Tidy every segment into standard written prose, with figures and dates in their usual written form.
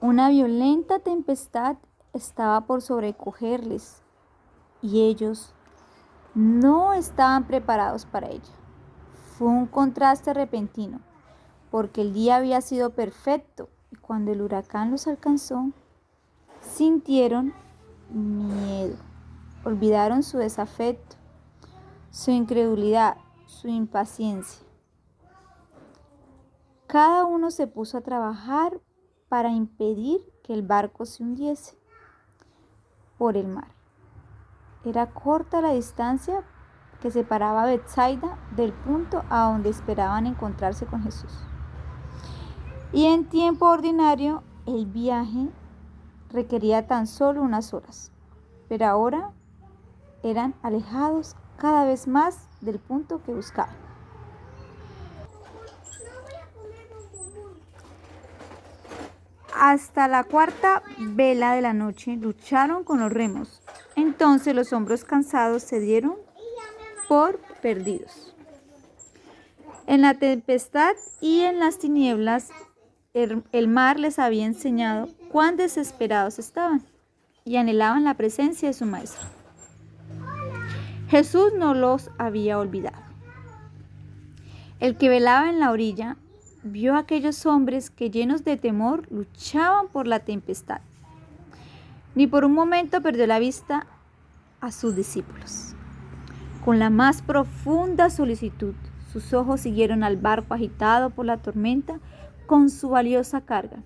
Una violenta tempestad estaba por sobrecogerles y ellos no estaban preparados para ella. Fue un contraste repentino, porque el día había sido perfecto y cuando el huracán los alcanzó, sintieron miedo, olvidaron su desafecto, su incredulidad, su impaciencia. Cada uno se puso a trabajar para impedir que el barco se hundiese por el mar. Era corta la distancia que separaba a Betsaida del punto a donde esperaban encontrarse con Jesús. Y en tiempo ordinario el viaje requería tan solo unas horas, pero ahora eran alejados cada vez más del punto que buscaban. Hasta la cuarta vela de la noche lucharon con los remos. Entonces los hombres cansados se dieron por perdidos. En la tempestad y en las tinieblas, el mar les había enseñado cuán desesperados estaban y anhelaban la presencia de su maestro. Jesús no los había olvidado. El que velaba en la orilla vio a aquellos hombres que llenos de temor luchaban por la tempestad. Ni por un momento perdió la vista a sus discípulos. Con la más profunda solicitud, sus ojos siguieron al barco agitado por la tormenta con su valiosa carga,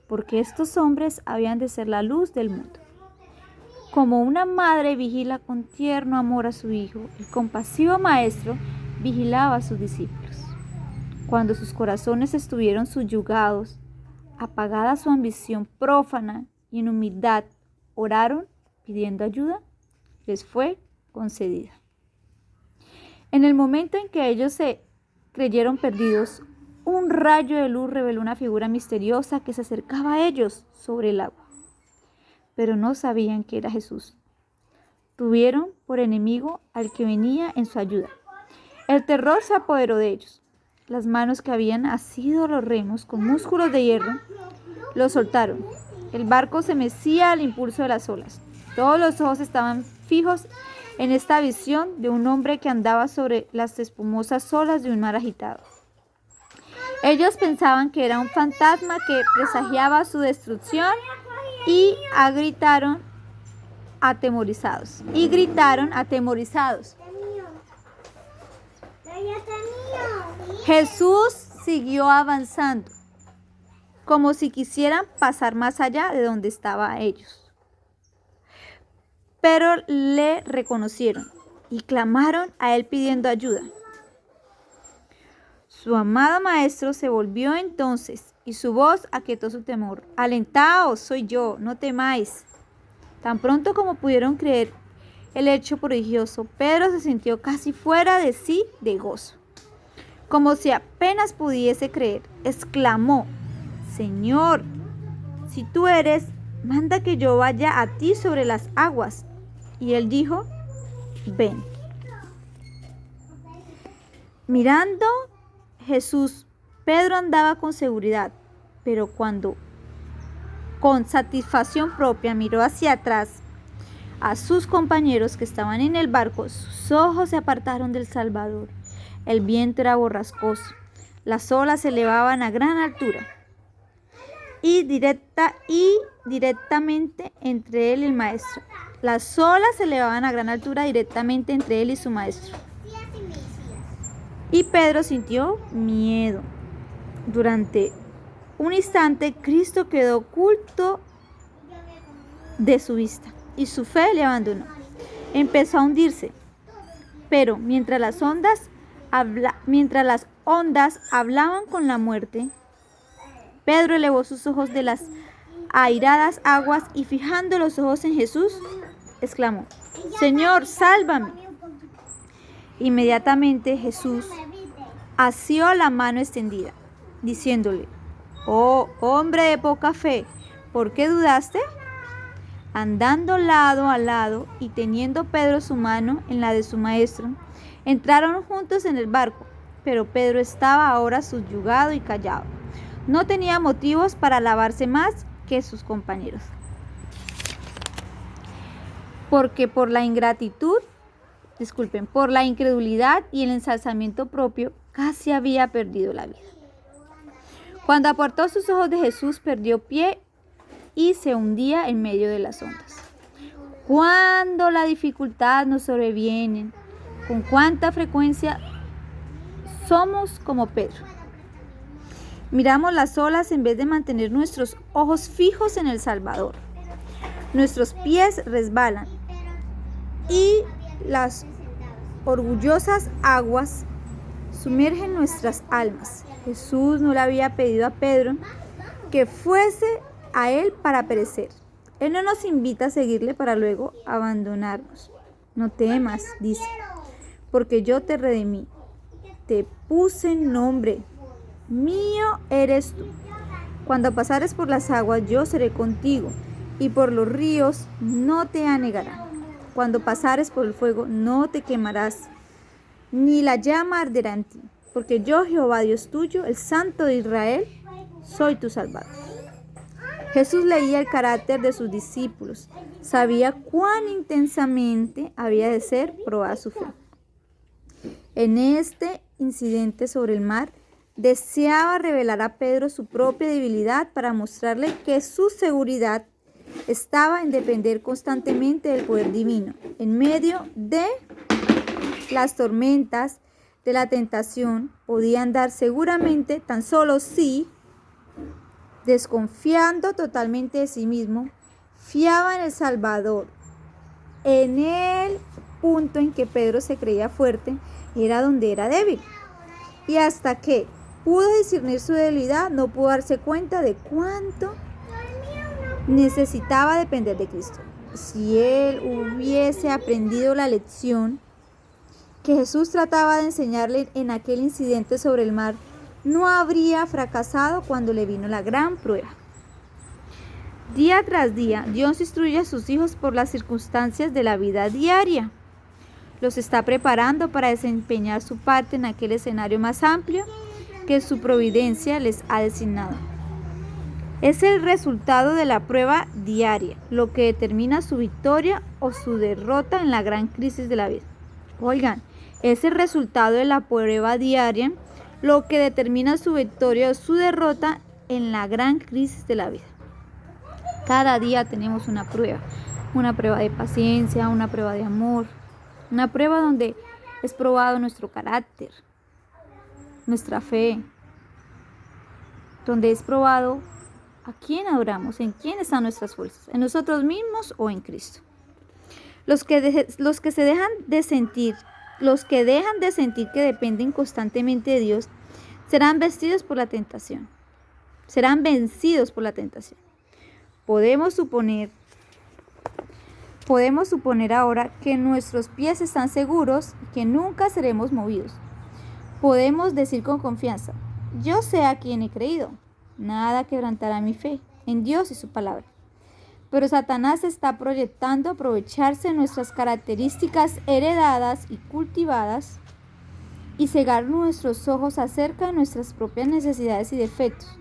porque estos hombres habían de ser la luz del mundo. Como una madre vigila con tierno amor a su hijo, el compasivo maestro vigilaba a sus discípulos. Cuando sus corazones estuvieron subyugados, apagada su ambición prófana y en humildad oraron pidiendo ayuda, les fue concedida. En el momento en que ellos se creyeron perdidos, un rayo de luz reveló una figura misteriosa que se acercaba a ellos sobre el agua. Pero no sabían que era Jesús. Tuvieron por enemigo al que venía en su ayuda. El terror se apoderó de ellos. Las manos que habían asido los remos con músculos de hierro los soltaron. El barco se mecía al impulso de las olas. Todos los ojos estaban fijos en esta visión de un hombre que andaba sobre las espumosas olas de un mar agitado. Ellos pensaban que era un fantasma que presagiaba su destrucción y gritaron atemorizados. Jesús siguió avanzando, como si quisieran pasar más allá de donde estaban ellos. Pero le reconocieron y clamaron a él pidiendo ayuda. Su amado maestro se volvió entonces y su voz aquietó su temor. Alentaos, soy yo, no temáis. Tan pronto como pudieron creer el hecho prodigioso, Pedro se sintió casi fuera de sí de gozo. Como si apenas pudiese creer, exclamó: Señor, si tú eres, manda que yo vaya a ti sobre las aguas. Y él dijo: ven. Mirando Jesús, Pedro andaba con seguridad, pero cuando con satisfacción propia miró hacia atrás a sus compañeros que estaban en el barco, sus ojos se apartaron del Salvador. El viento era borrascoso, las olas se elevaban a gran altura y directamente entre él y el maestro. Las olas se elevaban a gran altura directamente entre él y su maestro. Y Pedro sintió miedo. Durante un instante, Cristo quedó oculto de su vista y su fe le abandonó. Empezó a hundirse, pero mientras las ondas hablaban con la muerte, Pedro elevó sus ojos de las airadas aguas y fijando los ojos en Jesús, exclamó: Señor, sálvame. Inmediatamente Jesús asió la mano extendida, diciéndole: Oh, hombre de poca fe, ¿por qué dudaste? Andando lado a lado y teniendo Pedro su mano en la de su maestro, entraron juntos en el barco, pero Pedro estaba ahora subyugado y callado. No tenía motivos para alabarse más que sus compañeros, porque por la incredulidad y el ensalzamiento propio, casi había perdido la vida. Cuando apartó sus ojos de Jesús, perdió pie y se hundía en medio de las ondas. Cuando la dificultad nos sobreviene, con cuánta frecuencia somos como Pedro. Miramos las olas en vez de mantener nuestros ojos fijos en el Salvador. Nuestros pies resbalan y las orgullosas aguas sumergen nuestras almas. Jesús no le había pedido a Pedro que fuese a él para perecer. Él no nos invita a seguirle para luego abandonarnos. No temas, dice, porque yo te redimí. Te puse nombre. Mío eres tú. Cuando pasares por las aguas, yo seré contigo, y por los ríos no te anegarán. Cuando pasares por el fuego, no te quemarás, ni la llama arderá en ti, porque yo, Jehová Dios tuyo, el Santo de Israel, soy tu Salvador. Jesús leía el carácter de sus discípulos, sabía cuán intensamente había de ser probada su fe. En este incidente sobre el mar, deseaba revelar a Pedro su propia debilidad para mostrarle que su seguridad estaba en depender constantemente del poder divino. En medio de las tormentas de la tentación, podía andar seguramente tan solo si, desconfiando totalmente de sí mismo, fiaba en el Salvador. En el punto en que Pedro se creía fuerte, era donde era débil. Y hasta que pudo discernir su debilidad, no pudo darse cuenta de cuánto necesitaba depender de Cristo. Si él hubiese aprendido la lección que Jesús trataba de enseñarle en aquel incidente sobre el mar, no habría fracasado cuando le vino la gran prueba. Día tras día, Dios instruye a sus hijos por las circunstancias de la vida diaria. Los está preparando para desempeñar su parte en aquel escenario más amplio que su providencia les ha designado. Es el resultado de la prueba diaria lo que determina su victoria o su derrota en la gran crisis de la vida. Oigan, es el resultado de la prueba diaria lo que determina su victoria o su derrota en la gran crisis de la vida. Cada día tenemos una prueba de paciencia, una prueba de amor, una prueba donde es probado nuestro carácter, nuestra fe, donde es probado a quién adoramos, en quién están nuestras fuerzas, en nosotros mismos o en Cristo. Los que dejan de sentir que dependen constantemente de Dios, serán vencidos por la tentación. Podemos suponer ahora que nuestros pies están seguros y que nunca seremos movidos. Podemos decir con confianza: yo sé a quién he creído, nada quebrantará mi fe en Dios y su palabra. Pero Satanás está proyectando aprovecharse de nuestras características heredadas y cultivadas y cegar nuestros ojos acerca de nuestras propias necesidades y defectos.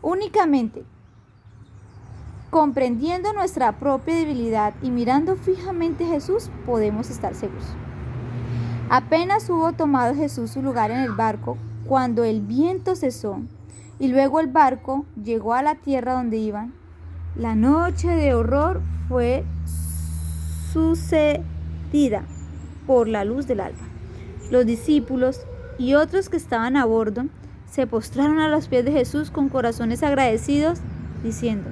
Únicamente comprendiendo nuestra propia debilidad y mirando fijamente a Jesús, podemos estar seguros. Apenas hubo tomado Jesús su lugar en el barco, cuando el viento cesó y luego el barco llegó a la tierra donde iban, la noche de horror fue sucedida por la luz del alba. Los discípulos y otros que estaban a bordo se postraron a los pies de Jesús con corazones agradecidos, diciendo: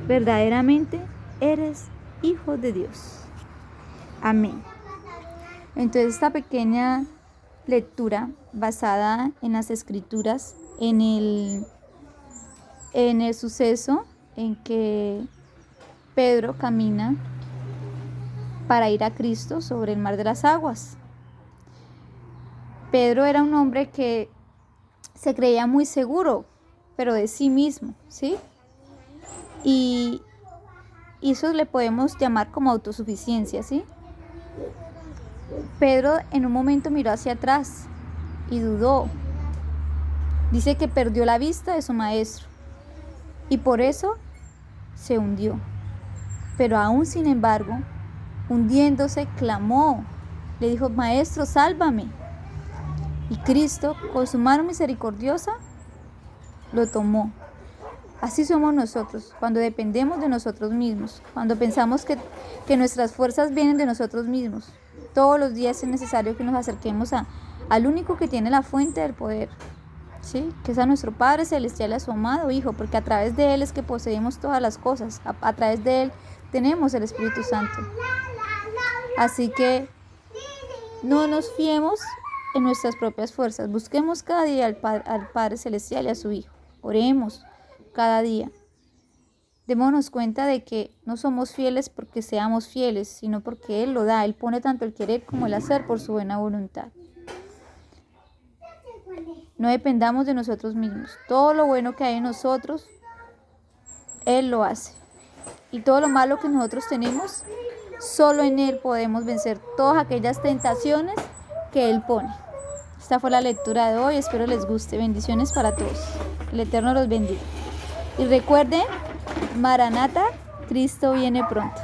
verdaderamente eres Hijo de Dios. Amén. Entonces, esta pequeña lectura basada en las Escrituras, en el suceso en que Pedro camina para ir a Cristo sobre el mar de las aguas. Pedro era un hombre que se creía muy seguro, pero de sí mismo, ¿sí? Y eso le podemos llamar como autosuficiencia, ¿sí? Pedro en un momento miró hacia atrás y dudó Dice que perdió la vista de su maestro y por eso se hundió. Pero aún sin embargo, hundiéndose, clamó, le dijo: Maestro, sálvame. Y Cristo, con su mano misericordiosa, lo tomó. Así somos nosotros, cuando dependemos de nosotros mismos, cuando pensamos que nuestras fuerzas vienen de nosotros mismos. Todos los días es necesario que nos acerquemos al único que tiene la fuente del poder, ¿sí? Que es a nuestro Padre Celestial, a su amado Hijo, porque a través de Él es que poseemos todas las cosas, a través de Él tenemos el Espíritu Santo. Así que no nos fiemos en nuestras propias fuerzas, busquemos cada día al Padre Celestial y a su Hijo, oremos cada día. Démonos cuenta de que no somos fieles porque seamos fieles, sino porque Él lo da. Él pone tanto el querer como el hacer por su buena voluntad. No dependamos de nosotros mismos. Todo lo bueno que hay en nosotros, Él lo hace. Y todo lo malo que nosotros tenemos, solo en Él podemos vencer todas aquellas tentaciones que Él pone. Esta fue la lectura de hoy. Espero les guste. Bendiciones para todos. El Eterno los bendiga. Y recuerden, Maranata, Cristo viene pronto.